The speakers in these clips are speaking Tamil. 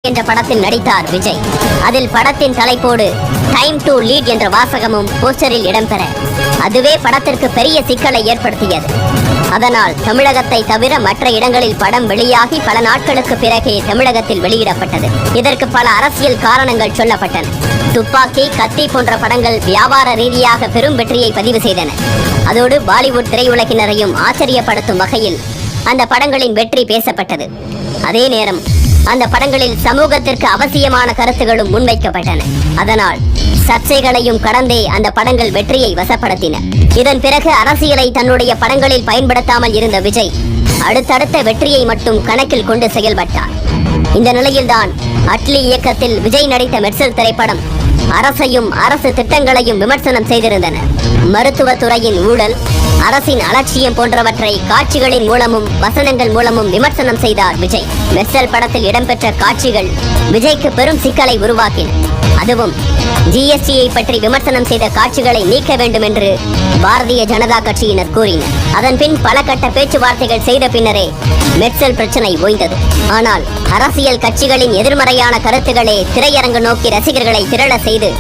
என்ற படத்தில் நடித்தார் விஜய். அதில் படத்தின் தலைப்போடு டைம் டு லீட் என்ற வாசகமும் போஸ்டரில் இடம்பெற அதுவே படத்திற்கு பெரிய சிக்கலை ஏற்படுத்தியது. அதனால் தமிழகத்தை தவிர மற்ற இடங்களில் படம் வெளியாகி பல நாட்களுக்கு பிறகே தமிழகத்தில் வெளியிடப்பட்டது. இதற்கு பல அரசியல் காரணங்கள் சொல்லப்பட்டன. துப்பாக்கி, கத்தி போன்ற படங்கள் வியாபார ரீதியாக பெரும் வெற்றியை பதிவு செய்தன. அதோடு பாலிவுட் திரையுலகினரையும் ஆச்சரியப்படுத்தும் வகையில் அந்த படங்களின் வெற்றி பேசப்பட்டது. அதே நேரம் அந்த படங்களில் சமூகத்திற்கு அவசியமான கருத்துகளும் முன்வைக்கப்பட்டன. அதனால் சர்ச்சைகளையும் கடந்தே அந்த படங்கள் வெற்றியை வசப்படுத்தின. இதன் பிறகு அரசியலை தன்னுடைய படங்களில் பயன்படுத்தாமல் இருந்த விஜய் அடுத்தடுத்த வெற்றியை மட்டும் கணக்கில் கொண்டு செயல்பட்டார். இந்த நிலையில்தான் அட்லி இயக்கத்தில் விஜய் நடித்த மெர்சல் திரைப்படம் அரசையும் அரசு திட்டங்களையும் விமர்சனம் செய்திருந்தன. மருத்துவத்துறையின் ஊழல், அரசின் அலட்சியம் போன்றவற்றை காட்சிகளின் மூலமும் வசனங்கள் மூலமும் விமர்சனம் செய்தார் விஜய். மெர்சல் படத்தில் இடம்பெற்ற காட்சிகள் விஜய்க்கு பெரும் சிக்கலை உருவாக்கின. அதுவும் ஜிஎஸ்டியை பற்றி விமர்சனம் செய்த காட்சிகளை நீக்க வேண்டும் என்று பாரதிய ஜனதா கட்சியினர் கூறினர். அதன் பின் பல கட்ட பேச்சுவார்த்தைகள் செய்த பின்னரே மெர்சல் பிரச்சனை ஓய்ந்தது. ஆனால் அரசியல் கட்சிகளின் எதிர்மறையான கருத்துக்களே திரையரங்கு நோக்கி ரசிகர்களை திரள செய்து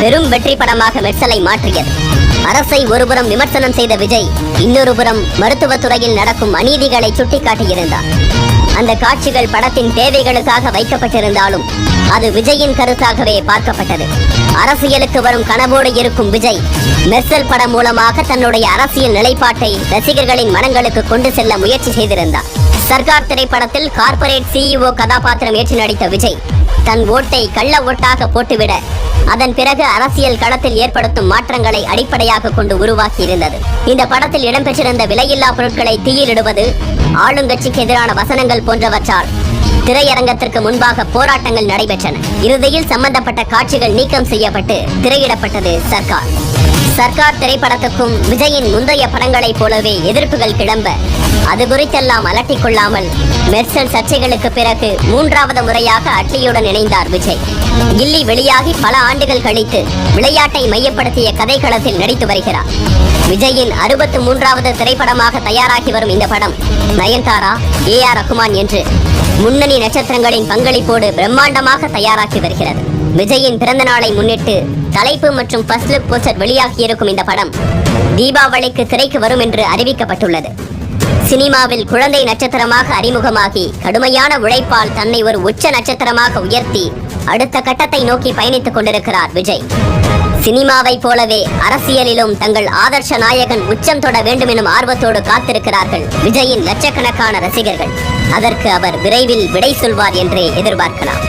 பெரும் வெற்றி படமாக மெர்சலை மாற்றியது. அரசை ஒருபுறம் விமர்சனம் செய்த விஜய் இன்னொரு புறம் மருத்துவத்துறையில் நடக்கும் அநீதிகளை சுட்டிக்காட்டியிருந்தார். அந்த காட்சிகள் படத்தின் தேவைகளுக்காக வைக்கப்பட்டிருந்தாலும் அது விஜயின் கருத்தாகவே பார்க்கப்பட்டது. அரசியலுக்கு வரும் கனவோடு இருக்கும் விஜய் மெர்சல் படம் மூலமாக தன்னுடைய அரசியல் நிலைப்பாட்டை ரசிகர்களின் மனங்களுக்கு கொண்டு செல்ல முயற்சி செய்திருந்தார். சர்க்கார் திரைப்படத்தில் கார்ப்பரேட் சிஇஓ கதாபாத்திரம் ஏற்று நடித்த விஜய் தன் ஓட்டை கள்ள ஓட்டாக போட்டுவிட அதன் பிறகு அரசியல் களத்தில் ஏற்படுத்தும் மாற்றங்களை அடிப்படையாக கொண்டு உருவாக்கி இருந்தது. இந்த படத்தில் இடம்பெற்றிருந்த விலையில்லா பொருட்களை தீயிலிடுவது, ஆளுங்கட்சிக்கு எதிரான வசனங்கள் போன்றவற்றால் திரையரங்கத்திற்கு முன்பாக போராட்டங்கள் நடைபெற்றன. இறுதியில் சம்பந்தப்பட்ட காட்சிகள் நீக்கம் செய்யப்பட்டு திரையிடப்பட்டது சர்க்கார் திரைப்படத்துக்கும் விஜயின் முந்தைய படங்களைப் போலவே எதிர்ப்புகள் கிளம்ப அது குறித்தெல்லாம் அலட்டிக் கொள்ளாமல் மெர்சல் சர்ச்சைகளுக்கு பிறகு 3வது முறையாக அட்லியுடன் இணைந்தார் விஜய். கில்லி வெளியாகி பல ஆண்டுகள் கழித்து விளையாட்டை மையப்படுத்திய கதைக்களத்தில் நடித்து வருகிறார். விஜயின் 63வது திரைப்படமாக தயாராகி வரும் இந்த படம் நயன்தாரா, AR ரகுமான் என்று முன்னணி நட்சத்திரங்களின் பங்களிப்போடு பிரம்மாண்டமாக தயாராக்கி வருகிறது. விஜயின் பிறந்த நாளை முன்னிட்டு தலைப்பு மற்றும் ஃபர்ஸ்ட் லுக் போஸ்டர் வெளியாகியிருக்கும் இந்த படம் தீபாவளிக்கு திரைக்கு வரும் என்று அறிவிக்கப்பட்டுள்ளது. சினிமாவில் குழந்தை நட்சத்திரமாக அறிமுகமாகி கடுமையான உழைப்பால் தன்னை ஒரு உச்ச நட்சத்திரமாக உயர்த்தி அடுத்த கட்டத்தை நோக்கி பயணித்துக் கொண்டிருக்கிறார் விஜய். சினிமாவை போலவே அரசியலிலும் தங்கள் ஆதர்ஷ நாயகன் உச்சம் தொட வேண்டும் எனும் ஆர்வத்தோடு காத்திருக்கிறார்கள் விஜயின் லட்சக்கணக்கான ரசிகர்கள். அதற்கு அவர் விரைவில் விடை சொல்வார் என்றே எதிர்பார்க்கலாம்.